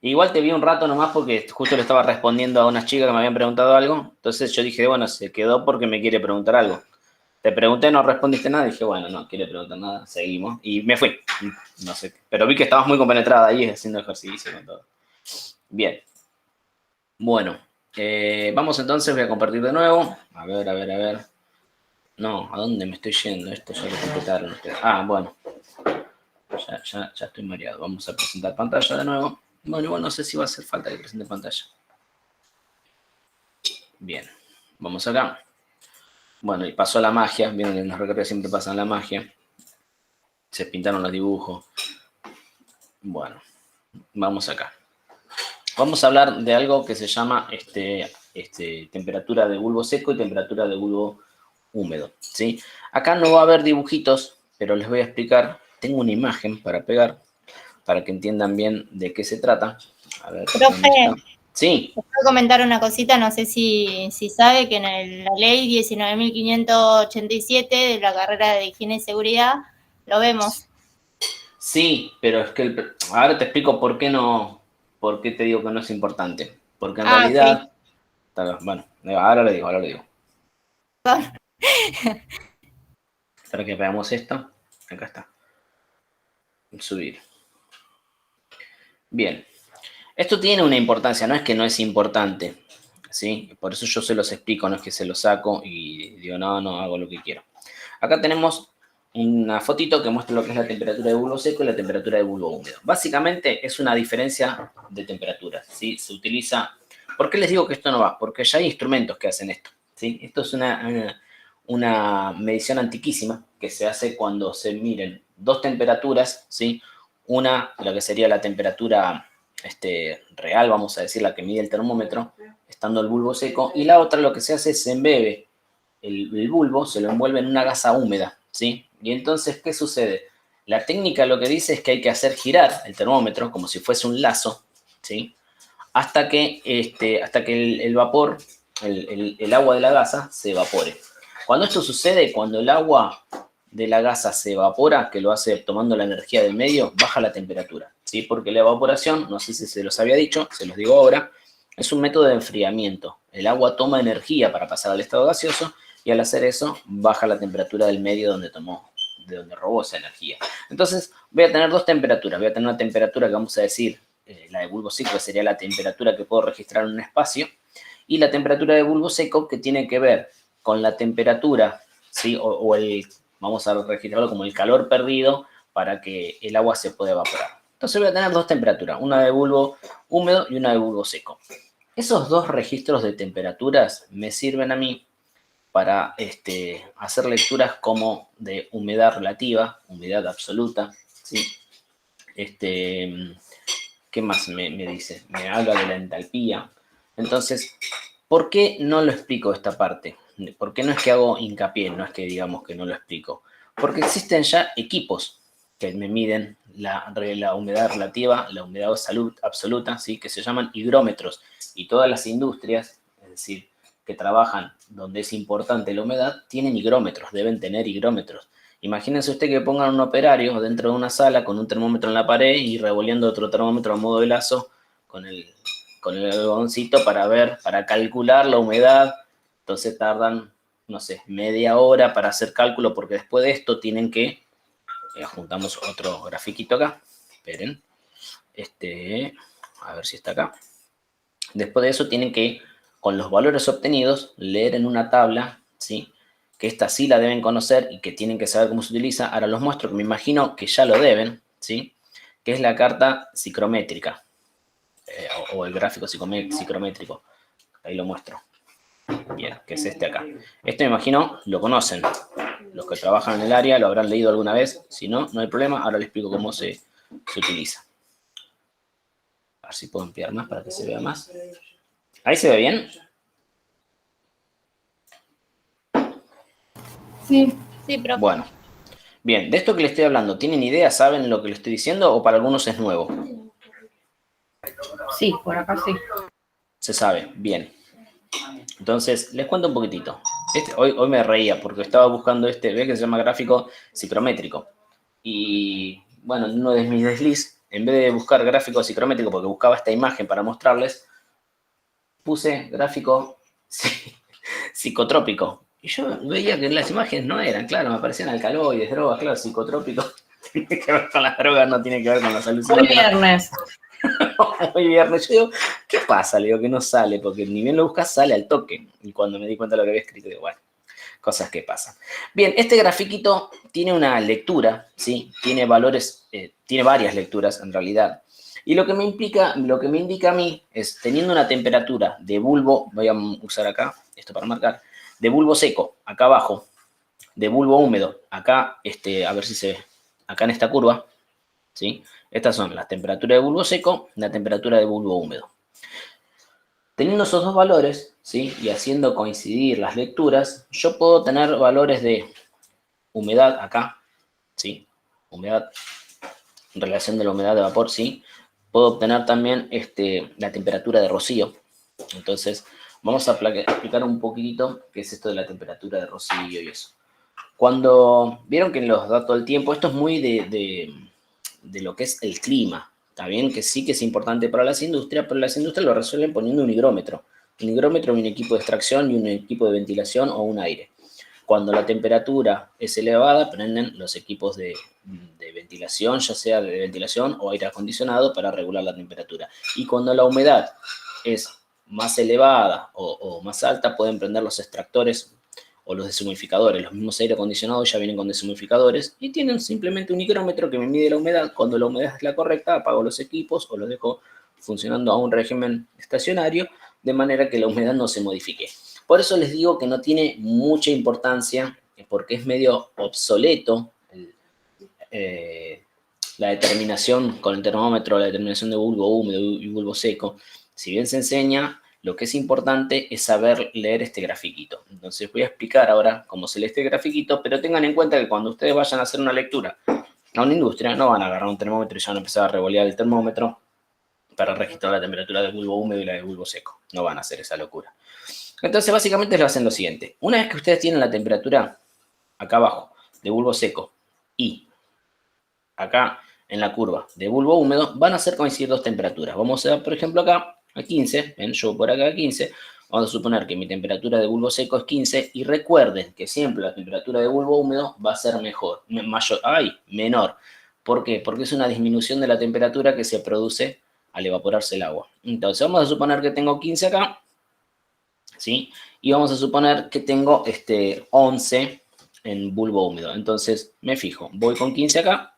Igual te vi un rato nomás porque justo le estaba respondiendo a unas chicas que me habían preguntado algo. Entonces yo dije, bueno, se quedó porque me quiere preguntar algo. Te pregunté, no respondiste nada. Dije, bueno, no quiere preguntar nada, seguimos. Y me fui. No sé. Pero vi que estabas muy compenetrada ahí haciendo ejercicio con todo. Bien. Bueno, vamos entonces, voy a compartir de nuevo. A ver, a ver, a ver. No, ¿a dónde me estoy yendo? Esto ya lo completaron ustedes. Ah, bueno. Ya estoy mareado. Vamos a presentar pantalla de nuevo. Bueno, igual no sé si va a hacer falta que presente pantalla. Bien, vamos acá. Bueno, y pasó la magia. Vieron que en los recorridos siempre pasan la magia. Se pintaron los dibujos. Bueno, vamos acá. Vamos a hablar de algo que se llama temperatura de bulbo seco y temperatura de bulbo húmedo, ¿sí? Acá no va a haber dibujitos, pero les voy a explicar. Tengo una imagen para pegar, para que entiendan bien de qué se trata. A ver, ¿dónde está? Profe, Sí. te puedo comentar una cosita, no sé si sabe que en la ley 19.587 de la carrera de higiene y seguridad lo vemos. Sí, pero es que ahora te explico por qué no, por qué te digo que no es importante. Porque en Ah, ok. realidad, bueno, ahora lo digo, ahora lo digo. Espera que veamos esto. Acá está. Subir. Bien. Esto tiene una importancia, no es que no es importante, ¿sí? Por eso yo se los explico, no es que se los saco y digo, no, hago lo que quiero. Acá tenemos una fotito que muestra lo que es la temperatura de bulbo seco y la temperatura de bulbo húmedo. Básicamente es una diferencia de temperaturas, ¿sí? Se utiliza... ¿Por qué les digo que esto no va? Porque ya hay instrumentos que hacen esto, ¿sí? Esto es una medición antiquísima que se hace cuando se miren dos temperaturas, ¿sí? Una, lo que sería la temperatura real, vamos a decir, la que mide el termómetro, estando el bulbo seco, y la otra lo que se hace es se embebe el bulbo, se lo envuelve en una gasa húmeda, ¿sí? Y entonces, ¿qué sucede? La técnica lo que dice es que hay que hacer girar el termómetro como si fuese un lazo, ¿sí? Hasta que el vapor, el agua de la gasa se evapore. Cuando esto sucede, cuando el agua de la gasa se evapora, que lo hace tomando la energía del medio, baja la temperatura, ¿sí? Porque la evaporación, no sé si se los había dicho, se los digo ahora, es un método de enfriamiento. El agua toma energía para pasar al estado gaseoso y al hacer eso baja la temperatura del medio de donde robó esa energía. Entonces voy a tener dos temperaturas. Voy a tener una temperatura que vamos a decir la de bulbo seco, que sería la temperatura que puedo registrar en un espacio, y la temperatura de bulbo seco, que tiene que ver con la temperatura, ¿sí? Vamos a registrarlo como el calor perdido para que el agua se pueda evaporar. Entonces voy a tener dos temperaturas, una de bulbo húmedo y una de bulbo seco. Esos dos registros de temperaturas me sirven a mí para hacer lecturas como de humedad relativa, humedad absoluta, ¿sí? ¿Qué más me dice? Me habla de la entalpía. Entonces, ¿por qué no lo explico esta parte? ¿Por qué no es que hago hincapié? No es que digamos que no lo explico. Porque existen ya equipos que me miden la humedad relativa, la humedad absoluta, ¿sí? Que se llaman higrómetros. Y todas las industrias, es decir, que trabajan donde es importante la humedad, tienen higrómetros, deben tener higrómetros. Imagínense usted que pongan un operario dentro de una sala con un termómetro en la pared y revolviendo otro termómetro a modo de lazo con el algodoncito para calcular la humedad. Entonces tardan, no sé, media hora para hacer cálculo porque después de esto tienen que, juntamos otro grafiquito acá, esperen, a ver si está acá. Después de eso tienen que, con los valores obtenidos, leer en una tabla, ¿sí? Que esta sí la deben conocer y que tienen que saber cómo se utiliza. Ahora los muestro, que me imagino que ya lo deben, ¿sí? Que es la carta psicrométrica, o el gráfico psicrométrico. Ahí lo muestro. Bien, que es este acá. Este me imagino lo conocen. Los que trabajan en el área lo habrán leído alguna vez. Si no, no hay problema. Ahora les explico cómo se utiliza. A ver si puedo ampliar más para que se vea más. ¿Ahí se ve bien? Sí, sí, profe. Bueno, bien, de esto que le estoy hablando, ¿tienen idea? ¿Saben lo que le estoy diciendo o para algunos es nuevo? Sí, por acá sí. Se sabe, bien. Entonces, les cuento un poquitito. Hoy me reía porque estaba buscando ve que se llama gráfico psicométrico. Y bueno, en uno de mis desliz en vez de buscar gráfico psicométrico, porque buscaba esta imagen para mostrarles, puse gráfico psicotrópico. Y yo veía que las imágenes no eran, claro, me aparecían alcaloides, drogas, claro, psicotrópico. Tiene que ver con las drogas, no tiene que ver con las alucinaciones. Hoy viernes. Hoy viernes. Yo digo, ¿qué pasa? Le digo que no sale, porque ni bien lo buscas, sale al toque. Y cuando me di cuenta de lo que había escrito, digo, bueno, cosas que pasan. Bien, este grafiquito tiene una lectura, ¿sí? Tiene valores, tiene varias lecturas en realidad. Y lo que me indica a mí es, teniendo una temperatura de bulbo, voy a usar acá, esto para marcar, de bulbo seco, acá abajo, de bulbo húmedo, acá, a ver si se ve, acá en esta curva, ¿sí? Estas son las temperaturas de bulbo seco y la temperatura de bulbo húmedo. Teniendo esos dos valores, ¿sí? Y haciendo coincidir las lecturas, yo puedo tener valores de humedad acá, ¿sí? Humedad, en relación de la humedad de vapor, ¿sí? Puedo obtener también la temperatura de rocío. Entonces, vamos a explicar un poquitito qué es esto de la temperatura de rocío y eso. Cuando vieron que en los datos del tiempo, esto es muy de lo que es el clima. Está bien que sí que es importante para las industrias, pero las industrias lo resuelven poniendo un higrómetro. Un higrómetro es un equipo de extracción y un equipo de ventilación o un aire. Cuando la temperatura es elevada, prenden los equipos de ventilación, ya sea de ventilación o aire acondicionado, para regular la temperatura. Y cuando la humedad es más elevada o más alta, pueden prender los extractores o los deshumidificadores. Los mismos aire acondicionados ya vienen con deshumidificadores y tienen simplemente un higrómetro que me mide la humedad. Cuando la humedad es la correcta, apago los equipos o los dejo funcionando a un régimen estacionario, de manera que la humedad no se modifique. Por eso les digo que no tiene mucha importancia, porque es medio obsoleto la determinación con el termómetro, la determinación de bulbo húmedo y bulbo seco. Si bien se enseña, lo que es importante es saber leer este grafiquito. Entonces voy a explicar ahora cómo se lee este grafiquito, pero tengan en cuenta que cuando ustedes vayan a hacer una lectura a una industria, no van a agarrar un termómetro y ya van a empezar a revolear el termómetro para registrar la temperatura del bulbo húmedo y la del bulbo seco. No van a hacer esa locura. Entonces, básicamente lo hacen lo siguiente. Una vez que ustedes tienen la temperatura acá abajo de bulbo seco y acá en la curva de bulbo húmedo, van a hacer coincidir dos temperaturas. Vamos a ver, por ejemplo, acá a 15. ¿Ven? Yo por acá a 15. Vamos a suponer que mi temperatura de bulbo seco es 15. Y recuerden que siempre la temperatura de bulbo húmedo va a ser menor. ¿Por qué? Porque es una disminución de la temperatura que se produce al evaporarse el agua. Entonces, vamos a suponer que tengo 15 acá, ¿sí? Y vamos a suponer que tengo 11 en bulbo húmedo. Entonces, me fijo, voy con 15 acá.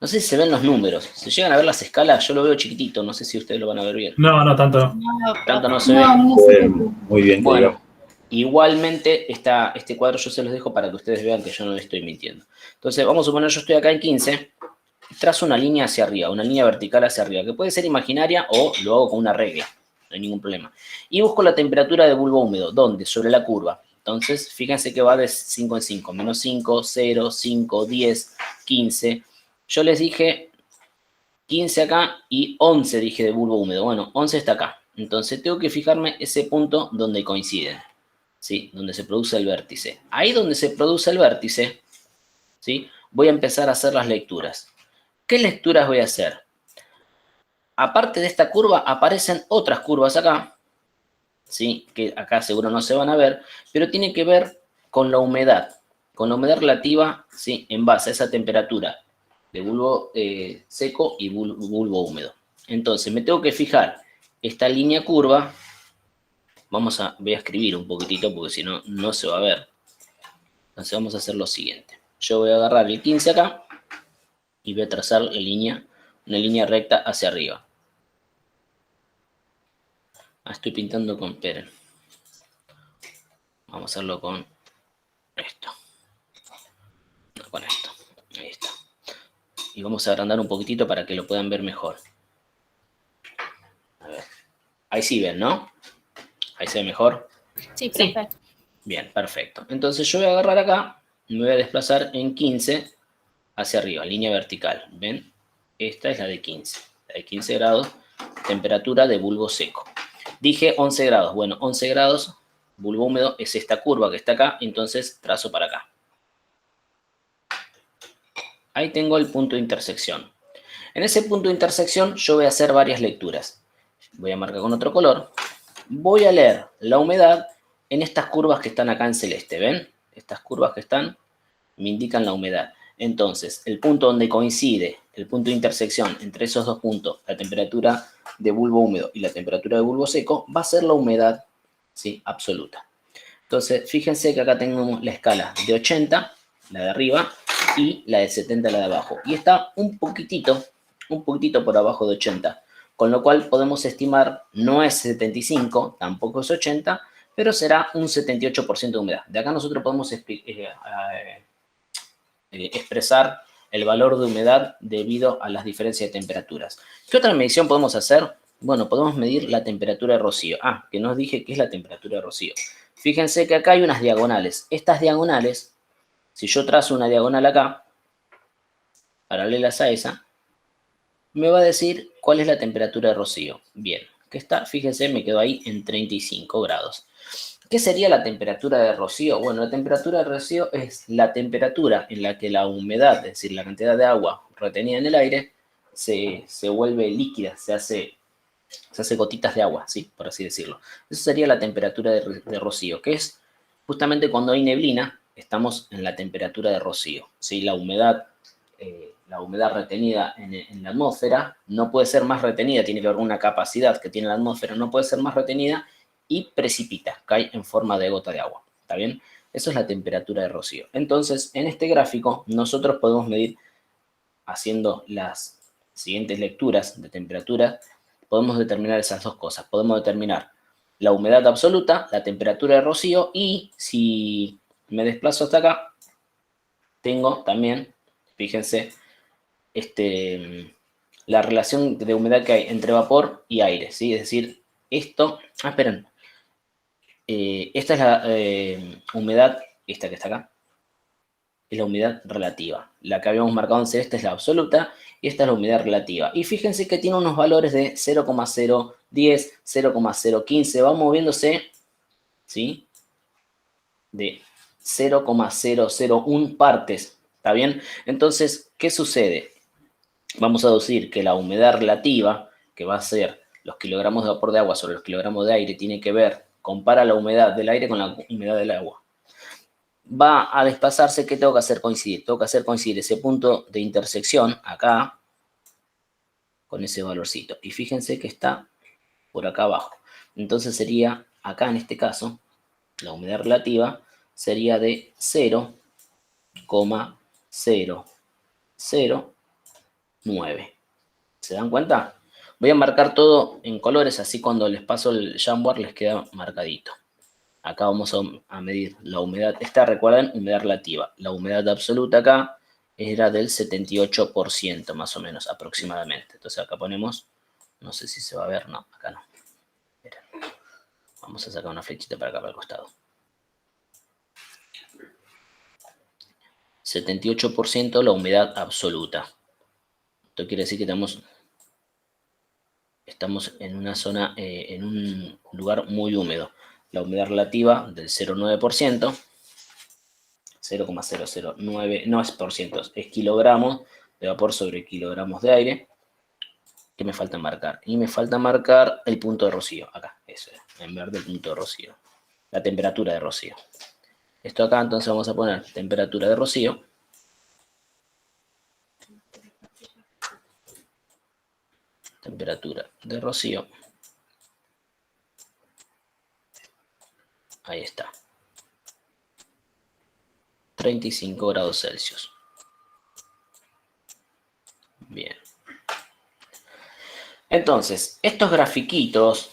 No sé si se ven los números. ¿Se llegan a ver las escalas? Yo lo veo chiquitito. No sé si ustedes lo van a ver bien. No, tanto no. Tanto no se ve. Muy bien. Bueno, igualmente este cuadro yo se los dejo para que ustedes vean que yo no les estoy mintiendo. Entonces, vamos a suponer yo estoy acá en 15. Trazo una línea hacia arriba, una línea vertical hacia arriba, que puede ser imaginaria o lo hago con una regla. No hay ningún problema. Y busco la temperatura de bulbo húmedo. ¿Dónde? Sobre la curva. Entonces, fíjense que va de 5 en 5. Menos 5, 0, 5, 10, 15. Yo les dije 15 acá y 11 dije de bulbo húmedo. Bueno, 11 está acá. Entonces tengo que fijarme ese punto donde coinciden, ¿sí? Donde se produce el vértice. Ahí donde se produce el vértice, ¿sí? Voy a empezar a hacer las lecturas. ¿Qué lecturas voy a hacer? Aparte de esta curva, aparecen otras curvas acá, ¿sí? Que acá seguro no se van a ver, pero tiene que ver con la humedad relativa, ¿sí? En base a esa temperatura de bulbo seco y bulbo húmedo. Entonces, me tengo que fijar esta línea curva. Voy a escribir un poquitito porque si no, no se va a ver. Entonces, vamos a hacer lo siguiente. Yo voy a agarrar el 15 acá y voy a trazar una línea recta hacia arriba. Estoy pintando con Peren. Vamos a hacerlo con esto. No, con esto. Ahí está. Y vamos a agrandar un poquitito para que lo puedan ver mejor. A ver. Ahí sí ven, ¿no? Ahí se ve mejor. Sí, perfecto. Bien, perfecto. Entonces yo voy a agarrar acá, me voy a desplazar en 15 hacia arriba, línea vertical. ¿Ven? Esta es la de 15. La de 15 grados, temperatura de bulbo seco. Dije 11 grados. Bueno, 11 grados, bulbo húmedo, es esta curva que está acá, entonces trazo para acá. Ahí tengo el punto de intersección. En ese punto de intersección yo voy a hacer varias lecturas. Voy a marcar con otro color. Voy a leer la humedad en estas curvas que están acá en celeste, ¿ven? Estas curvas que están me indican la humedad. Entonces, el punto donde coincide, el punto de intersección entre esos dos puntos, la temperatura de bulbo húmedo y la temperatura de bulbo seco, va a ser la humedad, ¿sí?, absoluta. Entonces, fíjense que acá tenemos la escala de 80, la de arriba, y la de 70, la de abajo. Y está un poquitito por abajo de 80. Con lo cual podemos estimar, no es 75, tampoco es 80, pero será un 78% de humedad. De acá nosotros podemos expresar el valor de humedad debido a las diferencias de temperaturas. ¿Qué otra medición podemos hacer? Bueno, podemos medir la temperatura de rocío. Ah, que nos dije que es la temperatura de rocío. Fíjense que acá hay unas diagonales. Estas diagonales, si yo trazo una diagonal acá, paralelas a esa, me va a decir cuál es la temperatura de rocío. Bien, que está, fíjense, me quedo ahí en 35 grados. ¿Qué sería la temperatura de rocío? Bueno, la temperatura de rocío es la temperatura en la que la humedad, es decir, la cantidad de agua retenida en el aire, se vuelve líquida, se hace gotitas de agua, ¿sí?, por así decirlo. Eso sería la temperatura de rocío, que es justamente cuando hay neblina, estamos en la temperatura de rocío, ¿sí? La humedad retenida en la atmósfera no puede ser más retenida, tiene que haber una capacidad que tiene la atmósfera, no puede ser más retenida y precipita, cae en forma de gota de agua, ¿está bien? Eso es la temperatura de rocío. Entonces, en este gráfico, nosotros podemos medir, haciendo las siguientes lecturas de temperatura, podemos determinar esas dos cosas. Podemos determinar la humedad absoluta, la temperatura de rocío, y si me desplazo hasta acá, tengo también, fíjense, la relación de humedad que hay entre vapor y aire, ¿sí? Es decir, esto... Ah, esperen. Esta es la humedad, esta que está acá, es la humedad relativa. La que habíamos marcado en celeste es la absoluta y esta es la humedad relativa. Y fíjense que tiene unos valores de 0,010, 0,015, va moviéndose, ¿sí?, de 0,001 partes, ¿está bien? Entonces, ¿qué sucede? Vamos a deducir que la humedad relativa, que va a ser los kilogramos de vapor de agua sobre los kilogramos de aire, tiene que ver, compara la humedad del aire con la humedad del agua. Va a desplazarse, ¿qué tengo que hacer coincidir? Tengo que hacer coincidir ese punto de intersección acá con ese valorcito. Y fíjense que está por acá abajo. Entonces sería, acá en este caso, la humedad relativa sería de 0,0009. ¿Se dan cuenta? Voy a marcar todo en colores, así cuando les paso el Jamboard les queda marcadito. Acá vamos a medir la humedad. Esta, recuerden, humedad relativa. La humedad absoluta acá era del 78%, más o menos, aproximadamente. Entonces acá ponemos, no sé si se va a ver, no, acá no. Miren. Vamos a sacar una flechita para acá, para el costado. 78% la humedad absoluta. Esto quiere decir que estamos en una zona, en un lugar muy húmedo. La humedad relativa del 0,9%, 0,009, no es por ciento, es kilogramos de vapor sobre kilogramos de aire. ¿Qué me falta marcar? Y me falta marcar el punto de rocío, acá, eso es, en verde el punto de rocío, la temperatura de rocío. Esto acá, entonces vamos a poner temperatura de rocío. Temperatura de rocío. Ahí está. 35 grados Celsius. Bien. Entonces, estos grafiquitos,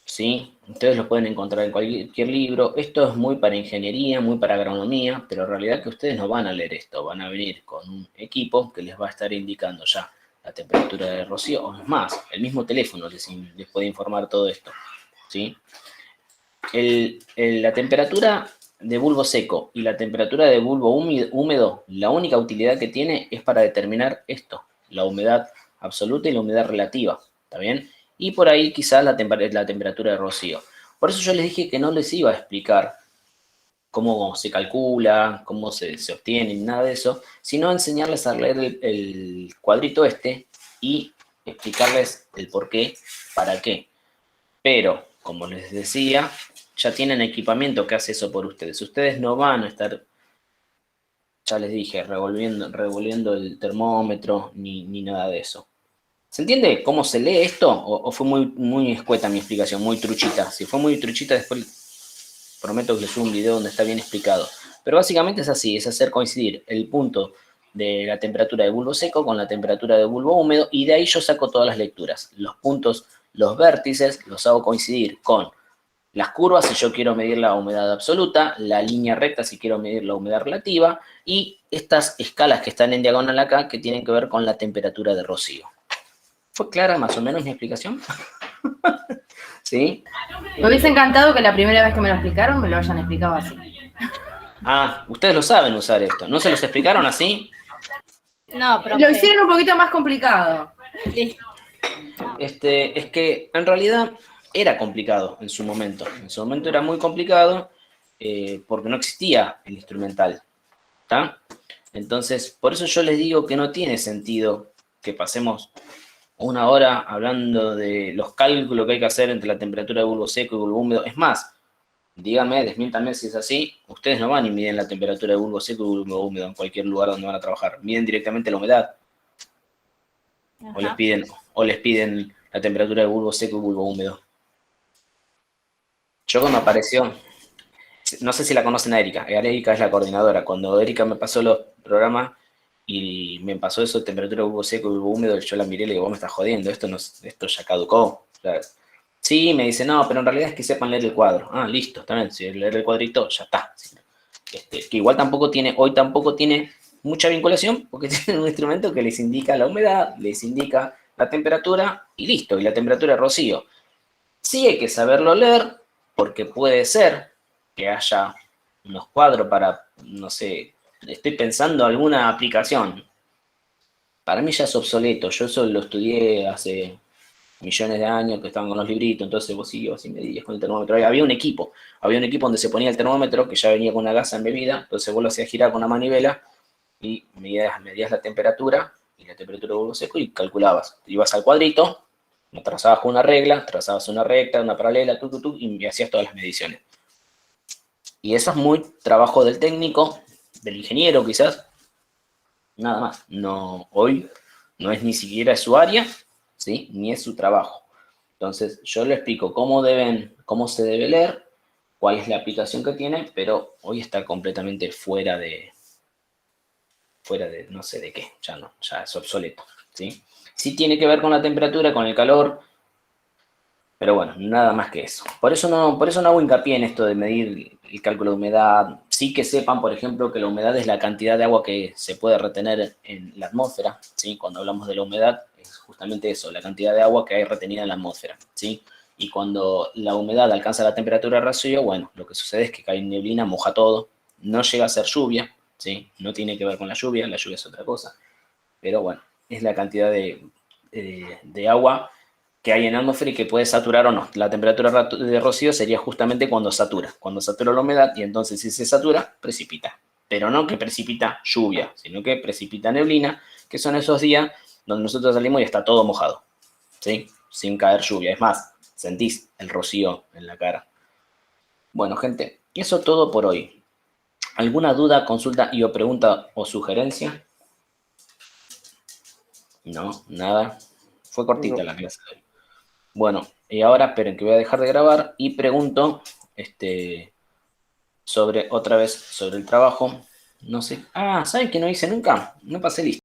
¿sí?, ustedes los pueden encontrar en cualquier libro. Esto es muy para ingeniería, muy para agronomía, pero en realidad que ustedes no van a leer esto. Van a venir con un equipo que les va a estar indicando ya la temperatura de rocío, o es más, el mismo teléfono les puede informar todo esto, ¿sí? La temperatura de bulbo seco y la temperatura de bulbo húmedo, la única utilidad que tiene es para determinar esto, la humedad absoluta y la humedad relativa, ¿está bien? Y por ahí quizás la temperatura de rocío. Por eso yo les dije que no les iba a explicar cómo se calcula, cómo se obtiene, nada de eso, sino enseñarles a leer el cuadrito este y explicarles el por qué, para qué. Pero, como les decía, ya tienen equipamiento que hace eso por ustedes. Ustedes no van a estar, ya les dije, revolviendo el termómetro ni nada de eso. ¿Se entiende cómo se lee esto? ¿O fue muy escueta mi explicación, muy truchita? Si fue muy truchita, después prometo que les subo un video donde está bien explicado. Pero básicamente es así, es hacer coincidir el punto de la temperatura de bulbo seco con la temperatura de bulbo húmedo, y de ahí yo saco todas las lecturas. Los puntos, los vértices, los hago coincidir con las curvas si yo quiero medir la humedad absoluta, la línea recta si quiero medir la humedad relativa, y estas escalas que están en diagonal acá que tienen que ver con la temperatura de rocío. ¿Fue clara más o menos mi explicación? ¿Sí? Me hubiese encantado que la primera vez que me lo explicaron me lo hayan explicado así. Ah, ustedes lo saben usar esto. ¿No se los explicaron así? No, profe. Lo hicieron un poquito más complicado. Sí. Es que en realidad era complicado en su momento. En su momento era muy complicado porque no existía el instrumental. ¿Está? Entonces, por eso yo les digo que no tiene sentido que pasemos una hora hablando de los cálculos que hay que hacer entre la temperatura de bulbo seco y bulbo húmedo. Es más, díganme, desmiéntanme si es así, ustedes no van y miden la temperatura de bulbo seco y bulbo húmedo en cualquier lugar donde van a trabajar. Miden directamente la humedad. Ajá. O les piden la temperatura de bulbo seco y bulbo húmedo. Yo cuando apareció, no sé si la conocen a Erika. Erika es la coordinadora. Cuando Erika me pasó los programas y me pasó eso de temperatura de bulbo seco y bulbo húmedo, yo la miré y le digo, vos me estás jodiendo, esto ya caducó. O sea, sí, me dice, no, pero en realidad es que sepan leer el cuadro. Ah, listo, está bien, si leer el cuadrito, ya está. Que igual hoy tampoco tiene mucha vinculación, porque tiene un instrumento que les indica la humedad, les indica la temperatura, y listo, y la temperatura de rocío. Sí hay que saberlo leer, porque puede ser que haya unos cuadros para, no sé, estoy pensando alguna aplicación. Para mí ya es obsoleto, yo eso lo estudié hace millones de años que estaban con los libritos, entonces vos ibas y medías con el termómetro. Había un equipo donde se ponía el termómetro que ya venía con una gasa embebida, entonces vos lo hacías girar con una manivela y medías la temperatura y la temperatura de bulbo seco y calculabas. Ibas al cuadrito, lo trazabas con una regla, trazabas una recta, una paralela, y hacías todas las mediciones. Y eso es muy trabajo del técnico, del ingeniero quizás, nada más. No, hoy no es ni siquiera su área, ¿sí? Ni es su trabajo. Entonces, yo le explico cómo se debe leer, cuál es la aplicación que tiene, pero hoy está completamente fuera de no sé de qué, ya es obsoleto, ¿sí? Sí tiene que ver con la temperatura, con el calor, pero bueno, nada más que eso. Por eso no hago hincapié en esto de medir el cálculo de humedad. Sí que sepan, por ejemplo, que la humedad es la cantidad de agua que se puede retener en la atmósfera, ¿sí? Cuando hablamos de la humedad, es justamente eso, la cantidad de agua que hay retenida en la atmósfera, ¿sí? Y cuando la humedad alcanza la temperatura de rocío, bueno, lo que sucede es que cae neblina, moja todo, no llega a ser lluvia, ¿sí? No tiene que ver con la lluvia es otra cosa, pero bueno, es la cantidad de agua que hay en la atmósfera y que puede saturar o no. La temperatura de rocío sería justamente cuando satura la humedad, y entonces si se satura, precipita. Pero no que precipita lluvia, sino que precipita neblina, que son esos días donde nosotros salimos y está todo mojado, ¿sí? Sin caer lluvia. Es más, sentís el rocío en la cara. Bueno, gente, eso todo por hoy. ¿Alguna duda, consulta y o pregunta o sugerencia? No, nada. Fue cortita la clase de hoy. Bueno, y ahora esperen que voy a dejar de grabar y pregunto otra vez sobre el trabajo. No sé. Ah, ¿saben que no hice nunca? No pasé lista.